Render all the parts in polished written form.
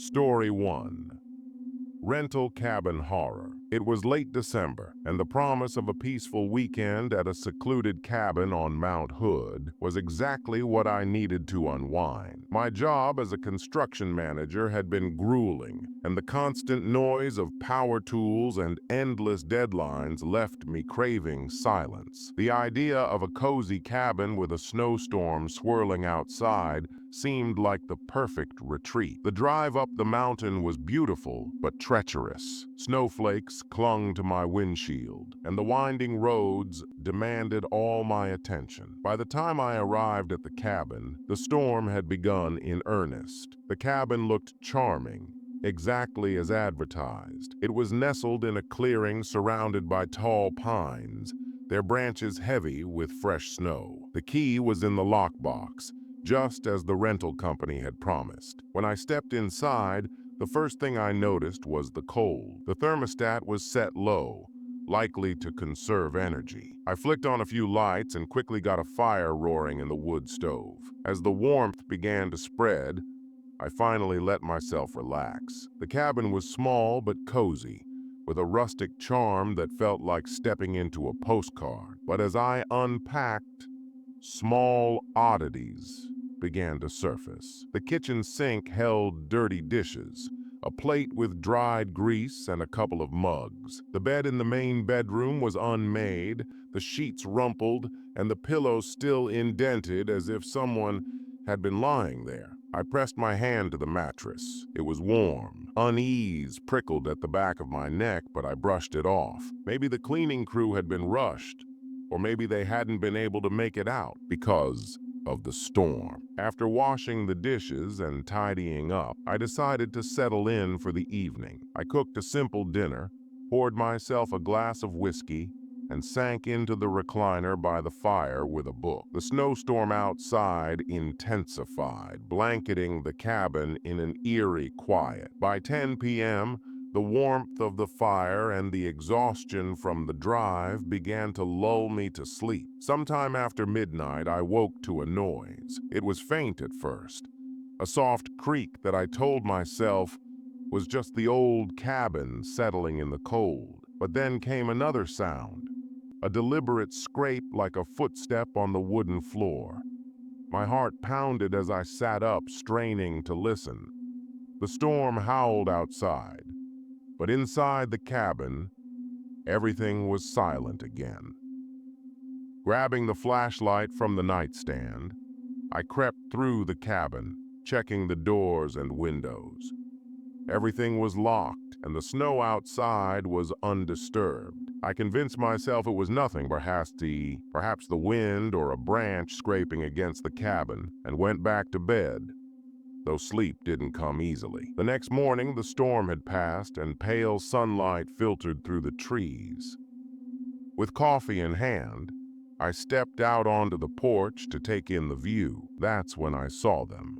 Story 1. Rental Cabin Horror. It was late December, and the promise of a peaceful weekend at a secluded cabin on Mount Hood was exactly what I needed to unwind. My job as a construction manager had been grueling, and the constant noise of power tools and endless deadlines left me craving silence. The idea of a cozy cabin with a snowstorm swirling outside seemed like the perfect retreat. The drive up the mountain was beautiful, but treacherous. Snowflakes clung to my windshield, and the winding roads demanded all my attention. By the time I arrived at the cabin, the storm had begun in earnest. The cabin looked charming, exactly as advertised. It was nestled in a clearing surrounded by tall pines, their branches heavy with fresh snow. The key was in the lockbox, just as the rental company had promised. When I stepped inside, the first thing I noticed was the cold. The thermostat was set low, likely to conserve energy. I flicked on a few lights and quickly got a fire roaring in the wood stove. As the warmth began to spread, I finally let myself relax. The cabin was small but cozy, with a rustic charm that felt like stepping into a postcard. But as I unpacked, small oddities began to surface. The kitchen sink held dirty dishes, a plate with dried grease, and a couple of mugs. The bed in the main bedroom was unmade, the sheets rumpled, and the pillows still indented as if someone had been lying there. I pressed my hand to the mattress. It was warm. Unease prickled at the back of my neck, but I brushed it off. Maybe the cleaning crew had been rushed, or maybe they hadn't been able to make it out because of the storm. After washing the dishes and tidying up, I decided to settle in for the evening. I cooked a simple dinner, poured myself a glass of whiskey, and sank into the recliner by the fire with a book. The snowstorm outside intensified, blanketing the cabin in an eerie quiet. By 10 p.m., the warmth of the fire and the exhaustion from the drive began to lull me to sleep. Sometime after midnight, I woke to a noise. It was faint at first, a soft creak that I told myself was just the old cabin settling in the cold. But then came another sound, a deliberate scrape like a footstep on the wooden floor. My heart pounded as I sat up, straining to listen. The storm howled outside, but inside the cabin, everything was silent again. Grabbing the flashlight from the nightstand, I crept through the cabin, checking the doors and windows. Everything was locked, and the snow outside was undisturbed. I convinced myself it was nothing, perhaps the wind or a branch scraping against the cabin, and went back to bed, though sleep didn't come easily. The next morning, the storm had passed, and pale sunlight filtered through the trees. With coffee in hand, I stepped out onto the porch to take in the view. That's when I saw them.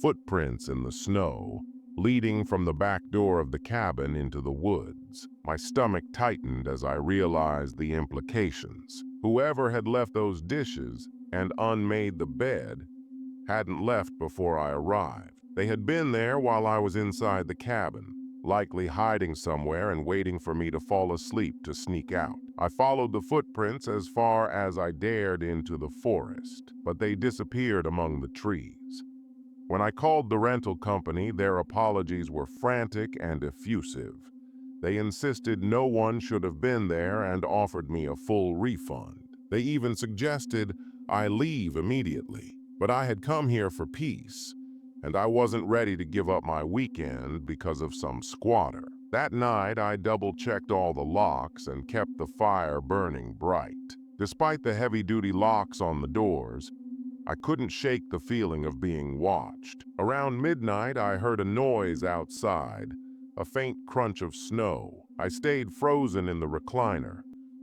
Footprints in the snow, leading from the back door of the cabin into the woods. My stomach tightened as I realized the implications. Whoever had left those dishes and unmade the bed hadn't left before I arrived. They had been there while I was inside the cabin, likely hiding somewhere and waiting for me to fall asleep to sneak out. I followed the footprints as far as I dared into the forest, but they disappeared among the trees. When I called the rental company, their apologies were frantic and effusive. They insisted no one should have been there and offered me a full refund. They even suggested I leave immediately. But I had come here for peace, and I wasn't ready to give up my weekend because of some squatter. That night, I double-checked all the locks and kept the fire burning bright. Despite the heavy-duty locks on the doors, I couldn't shake the feeling of being watched. Around midnight, I heard a noise outside, a faint crunch of snow. I stayed frozen in the recliner,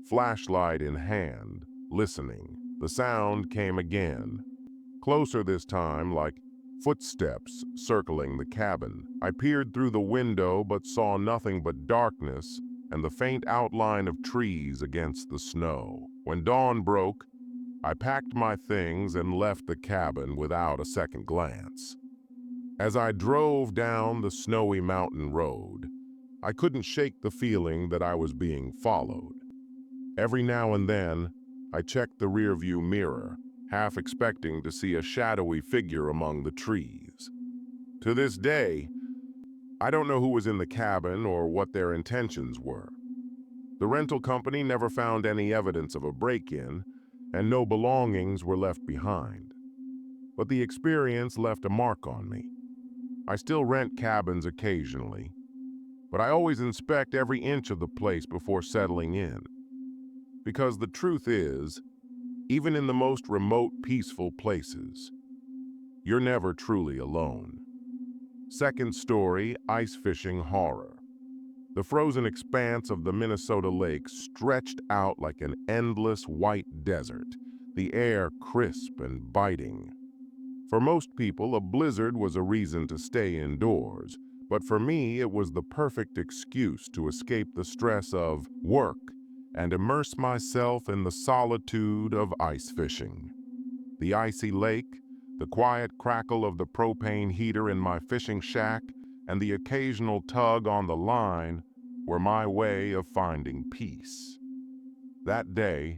flashlight in hand, listening. The sound came again, closer this time, like footsteps circling the cabin. I peered through the window but saw nothing but darkness and the faint outline of trees against the snow. When dawn broke, I packed my things and left the cabin without a second glance. As I drove down the snowy mountain road, I couldn't shake the feeling that I was being followed. Every now and then, I checked the rearview mirror, half expecting to see a shadowy figure among the trees. To this day, I don't know who was in the cabin or what their intentions were. The rental company never found any evidence of a break-in, and no belongings were left behind. But the experience left a mark on me. I still rent cabins occasionally, but I always inspect every inch of the place before settling in. Because the truth is, even in the most remote, peaceful places, you're never truly alone. Second story, ice fishing horror. The frozen expanse of the Minnesota lake stretched out like an endless white desert, the air crisp and biting. For most people, a blizzard was a reason to stay indoors, but for me, it was the perfect excuse to escape the stress of work and immerse myself in the solitude of ice fishing. The icy lake, the quiet crackle of the propane heater in my fishing shack, and the occasional tug on the line were my way of finding peace. That day,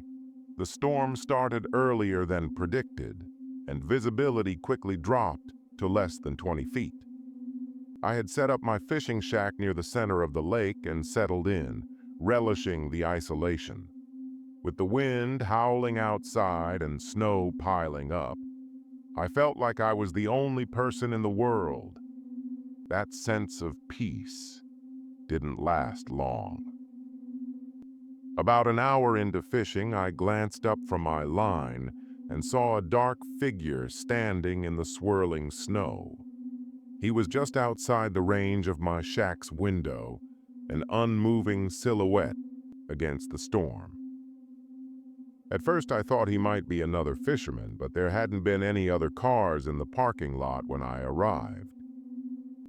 the storm started earlier than predicted, and visibility quickly dropped to less than 20 feet. I had set up my fishing shack near the center of the lake and settled in, relishing the isolation. With the wind howling outside and snow piling up, I felt like I was the only person in the world. That sense of peace didn't last long. About an hour into fishing, I glanced up from my line and saw a dark figure standing in the swirling snow. He was just outside the range of my shack's window, an unmoving silhouette against the storm. At first I thought he might be another fisherman, but there hadn't been any other cars in the parking lot when I arrived.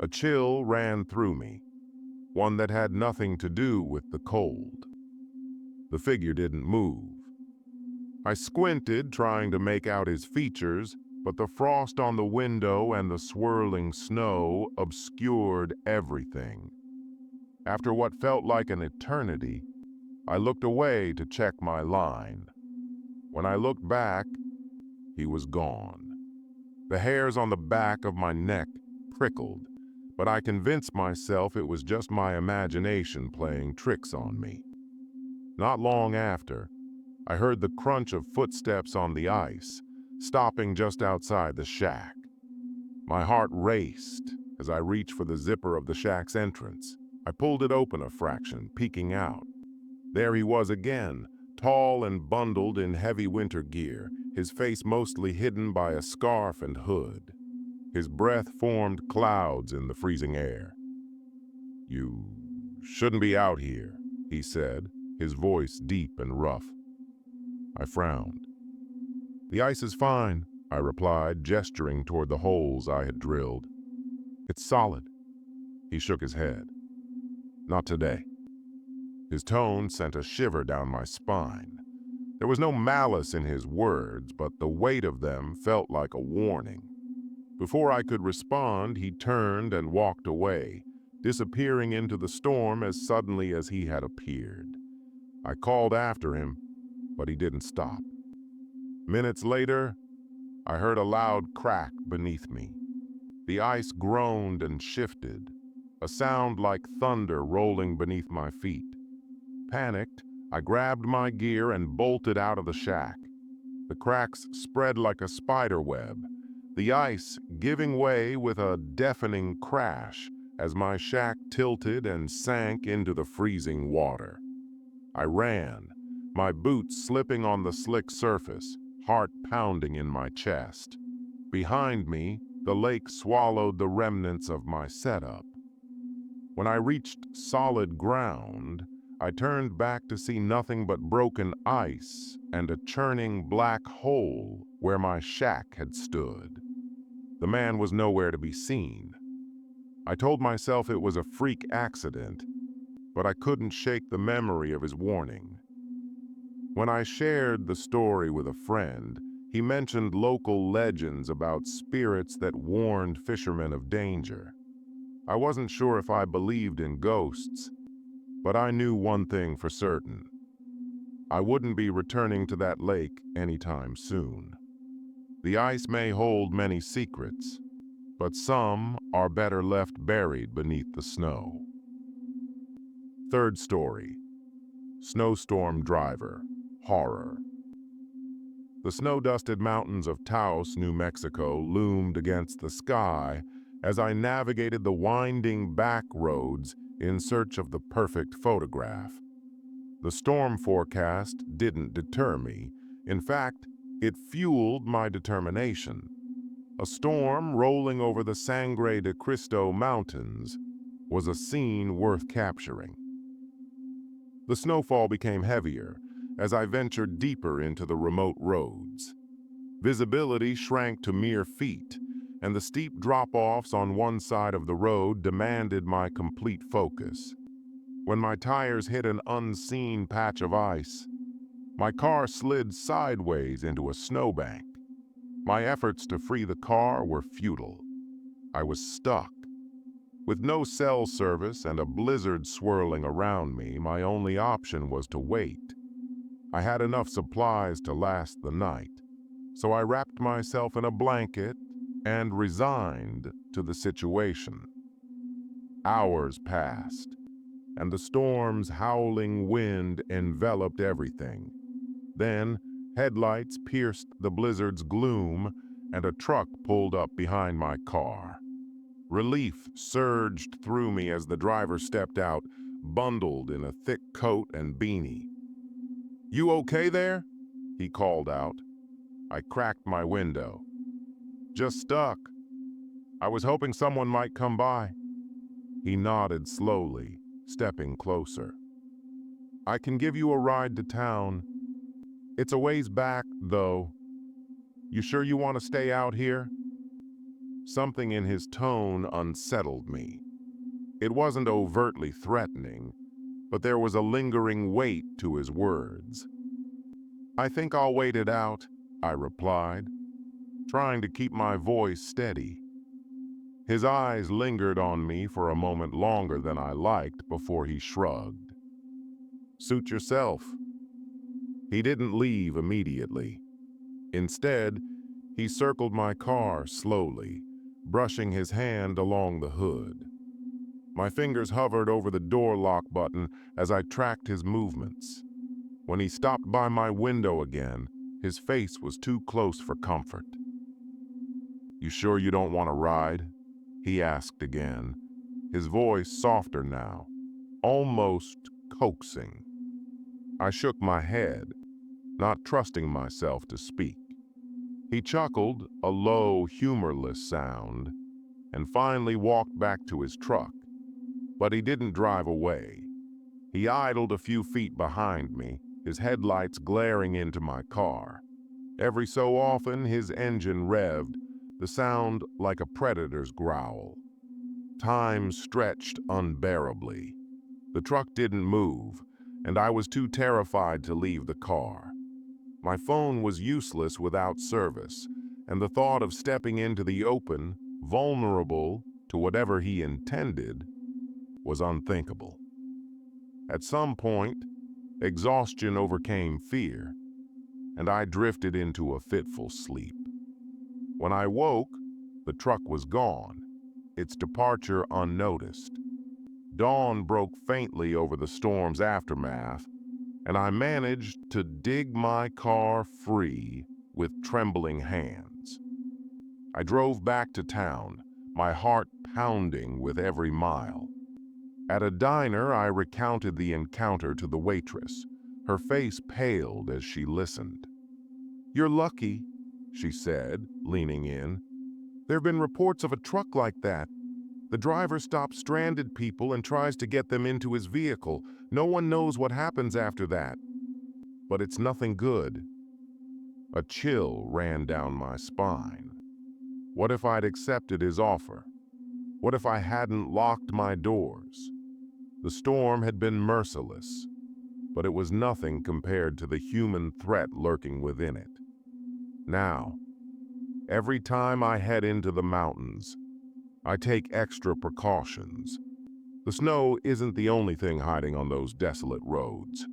A chill ran through me, one that had nothing to do with the cold. The figure didn't move. I squinted, trying to make out his features, but the frost on the window and the swirling snow obscured everything. After what felt like an eternity, I looked away to check my line. When I looked back, he was gone. The hairs on the back of my neck prickled, but I convinced myself it was just my imagination playing tricks on me. Not long after, I heard the crunch of footsteps on the ice, stopping just outside the shack. My heart raced as I reached for the zipper of the shack's entrance. I pulled it open a fraction, peeking out. There he was again, tall and bundled in heavy winter gear, his face mostly hidden by a scarf and hood. His breath formed clouds in the freezing air. "You shouldn't be out here," he said, his voice deep and rough. I frowned. "The ice is fine," I replied, gesturing toward the holes I had drilled. "It's solid." He shook his head. "Not today." His tone sent a shiver down my spine. There was no malice in his words, but the weight of them felt like a warning. Before I could respond, he turned and walked away, disappearing into the storm as suddenly as he had appeared. I called after him, but he didn't stop. Minutes later, I heard a loud crack beneath me. The ice groaned and shifted, a sound like thunder rolling beneath my feet. Panicked, I grabbed my gear and bolted out of the shack. The cracks spread like a spider web, the ice giving way with a deafening crash as my shack tilted and sank into the freezing water. I ran, my boots slipping on the slick surface, heart pounding in my chest. Behind me, the lake swallowed the remnants of my setup. When I reached solid ground, I turned back to see nothing but broken ice and a churning black hole where my shack had stood. The man was nowhere to be seen. I told myself it was a freak accident, but I couldn't shake the memory of his warning. When I shared the story with a friend, He mentioned local legends about spirits that warned fishermen of danger. I wasn't sure if I believed in ghosts, but I knew one thing for certain. I wouldn't be returning to that lake anytime soon. The ice may hold many secrets, but some are better left buried beneath the snow. Third story, Snowstorm Driver, Horror. The snow-dusted mountains of Taos, New Mexico loomed against the sky as I navigated the winding back roads in search of the perfect photograph. The storm forecast didn't deter me. In fact, it fueled my determination. A storm rolling over the Sangre de Cristo Mountains was a scene worth capturing. The snowfall became heavier as I ventured deeper into the remote roads. Visibility shrank to mere feet, and the steep drop-offs on one side of the road demanded my complete focus. When my tires hit an unseen patch of ice, my car slid sideways into a snowbank. My efforts to free the car were futile. I was stuck. With no cell service and a blizzard swirling around me, my only option was to wait. I had enough supplies to last the night, so I wrapped myself in a blanket and resigned to the situation. Hours passed, and the storm's howling wind enveloped everything. Then, headlights pierced the blizzard's gloom, and a truck pulled up behind my car. Relief surged through me as the driver stepped out, bundled in a thick coat and beanie. "You okay there?" he called out. I cracked my window. "Just stuck. I was hoping someone might come by." He nodded slowly, stepping closer. "I can give you a ride to town. It's a ways back, though. You sure you want to stay out here?" Something in his tone unsettled me. It wasn't overtly threatening, but there was a lingering weight to his words. "I think I'll wait it out," I replied, trying to keep my voice steady. His eyes lingered on me for a moment longer than I liked before he shrugged. "Suit yourself." He didn't leave immediately. Instead, he circled my car slowly, brushing his hand along the hood. My fingers hovered over the door lock button as I tracked his movements. When he stopped by my window again, his face was too close for comfort. "You sure you don't want to ride?" he asked again, his voice softer now, almost coaxing. I shook my head, not trusting myself to speak. He chuckled, a low, humorless sound, and finally walked back to his truck. But he didn't drive away. He idled a few feet behind me, his headlights glaring into my car. Every so often, his engine revved, the sound like a predator's growl. Time stretched unbearably. The truck didn't move, and I was too terrified to leave the car. My phone was useless without service, and the thought of stepping into the open, vulnerable to whatever he intended, was unthinkable. At some point, exhaustion overcame fear, and I drifted into a fitful sleep. When I woke, the truck was gone, its departure unnoticed. Dawn broke faintly over the storm's aftermath, and I managed to dig my car free with trembling hands. I drove back to town, my heart pounding with every mile. At a diner, I recounted the encounter to the waitress. Her face paled as she listened. "You're lucky," she said, leaning in. "There have been reports of a truck like that. The driver stops stranded people and tries to get them into his vehicle. No one knows what happens after that. But it's nothing good." A chill ran down my spine. What if I'd accepted his offer? What if I hadn't locked my doors? The storm had been merciless, but it was nothing compared to the human threat lurking within it. Now, every time I head into the mountains, I take extra precautions. The snow isn't the only thing hiding on those desolate roads.